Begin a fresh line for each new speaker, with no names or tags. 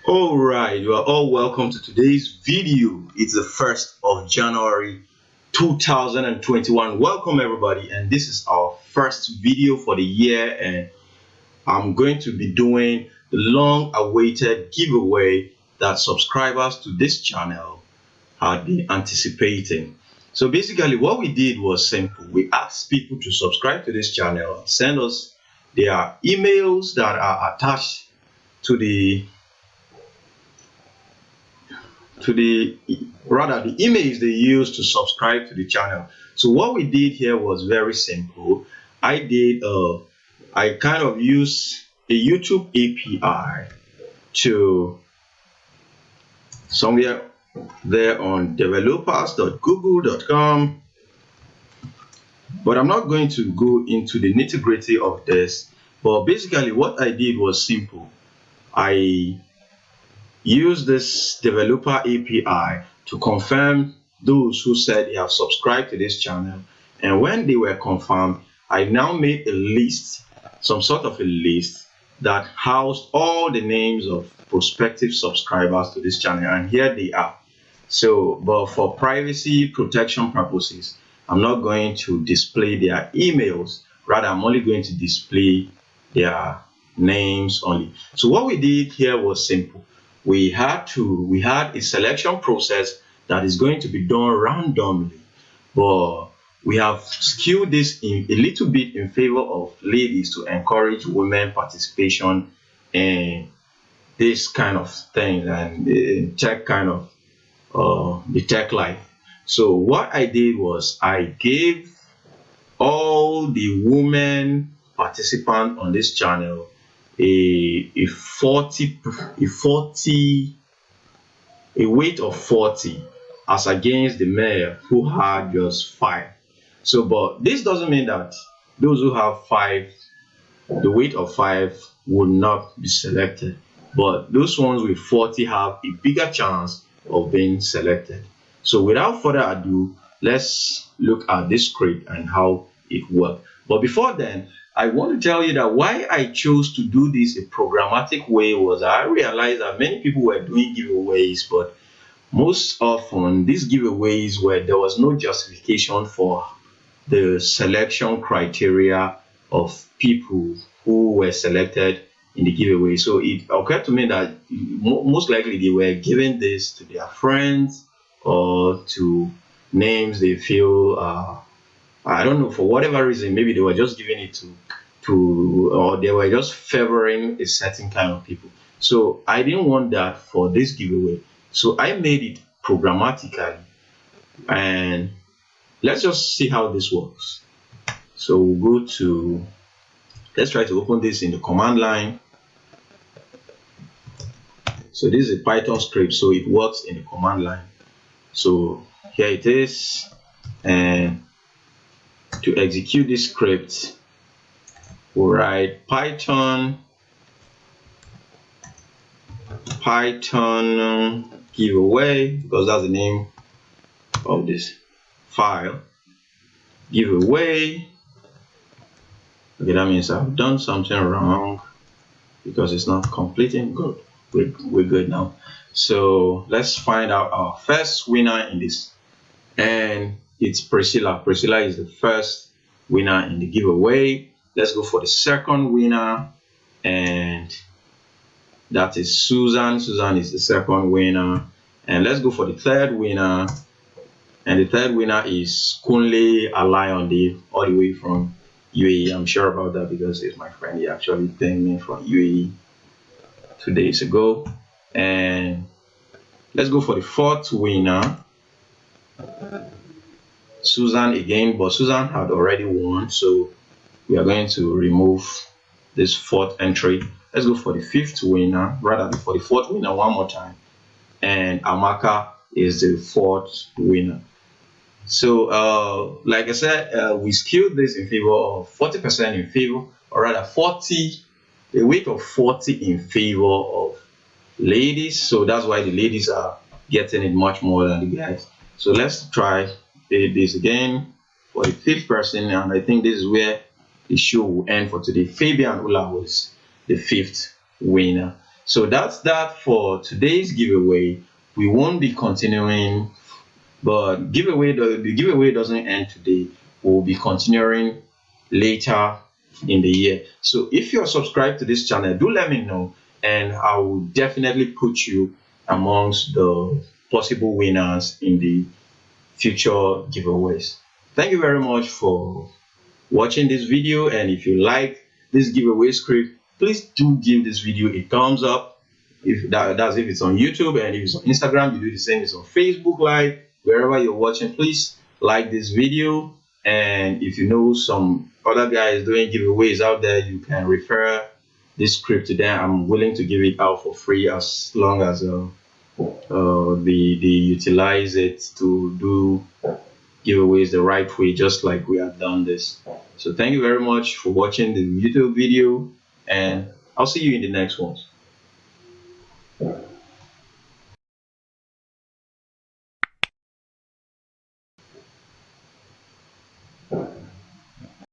All right, you are all welcome to today's video. It's the 1st of January 2021. Welcome everybody, and this is our first video for the year, and I'm going to be doing the long-awaited giveaway that subscribers to this channel had been anticipating. So basically what we did was simple. We asked people to subscribe to this channel, send us their emails that are attached to the the emails they use to subscribe to the channel. So what we did here was very simple. I kind of used a YouTube API to somewhere there on developers.google.com, but I'm not going to go into the nitty-gritty of this. But basically what I did was simple. I use this developer API to confirm those who said they have subscribed to this channel, and when they were confirmed, I now made a list, some sort of a list that housed all the names of prospective subscribers to this channel, and here they are. So but for privacy protection purposes, I'm not going to display their emails, rather I'm only going to display their names only. So what we did here was simple. We had a selection process that is going to be done randomly, but we have skewed this in a little bit in favor of ladies to encourage women participation in this kind of thing and the tech kind of the tech life. So what I did was I gave all the women participants on this channel a weight of 40 as against the male who had just 5. So but this doesn't mean that those who have 5, the weight of 5 will not be selected, but those ones with 40 have a bigger chance of being selected. So without further ado, let's look at this script and how it works. But before then, I want to tell you that why I chose to do this a programmatic way was I realized that many people were doing giveaways, but most often these giveaways where there was no justification for the selection criteria of people who were selected in the giveaway. So it occurred to me that most likely they were giving this to their friends or to names they feel I don't know, for whatever reason, maybe they were just giving it to or they were just favoring a certain kind of people. So I didn't want that for this giveaway. So I made it programmatically, and let's just see how this works. So we'll go to, let's try to open this in the command line. So this is a Python script, so it works in the command line. So here it is, and to execute this script, we'll write Python giveaway, because that's the name of this file. Giveaway. Okay, that means I've done something wrong because it's not completing. Good, we're good now. So let's find out our first winner in this, and it's Priscilla. Priscilla is the first winner in the giveaway. Let's go for the second winner, and that is Suzan. Suzan is the second winner. And let's go for the third winner, and the third winner is Kunle Alayonde, all the way from UAE. I'm sure about that because it's my friend. He actually pinged me from UAE 2 days ago. And let's go for the fourth winner, Suzan again, but Suzan had already won, so we are going to remove this fourth entry. Let's go for the fifth winner, rather for the fourth winner one more time, and Amaka is the fourth winner. So like I said, we skewed this in favor of 40% in favor, or rather 40, a weight of 40 in favor of ladies. So that's why the ladies are getting it much more than the guys. So let's try this again for the fifth person, and I think this is where the show will end for today. Fabian Ula was the fifth winner. So that's that for today's giveaway. We won't be continuing, but the giveaway doesn't end today. We'll be continuing later in the year. So if you're subscribed to this channel, do let me know, and I will definitely put you amongst the possible winners in the future giveaways. Thank you very much for watching this video, and if you like this giveaway script, please do give this video a thumbs up. If that's if it's on YouTube, and if it's on Instagram, you do the same. It's on Facebook Live. Wherever you're watching, please like this video, and if you know some other guys doing giveaways out there, you can refer this script to them. I'm willing to give it out for free as long as they utilize it to do giveaways the right way, just like we have done this. So thank you very much for watching the YouTube video, and I'll see you in the next one.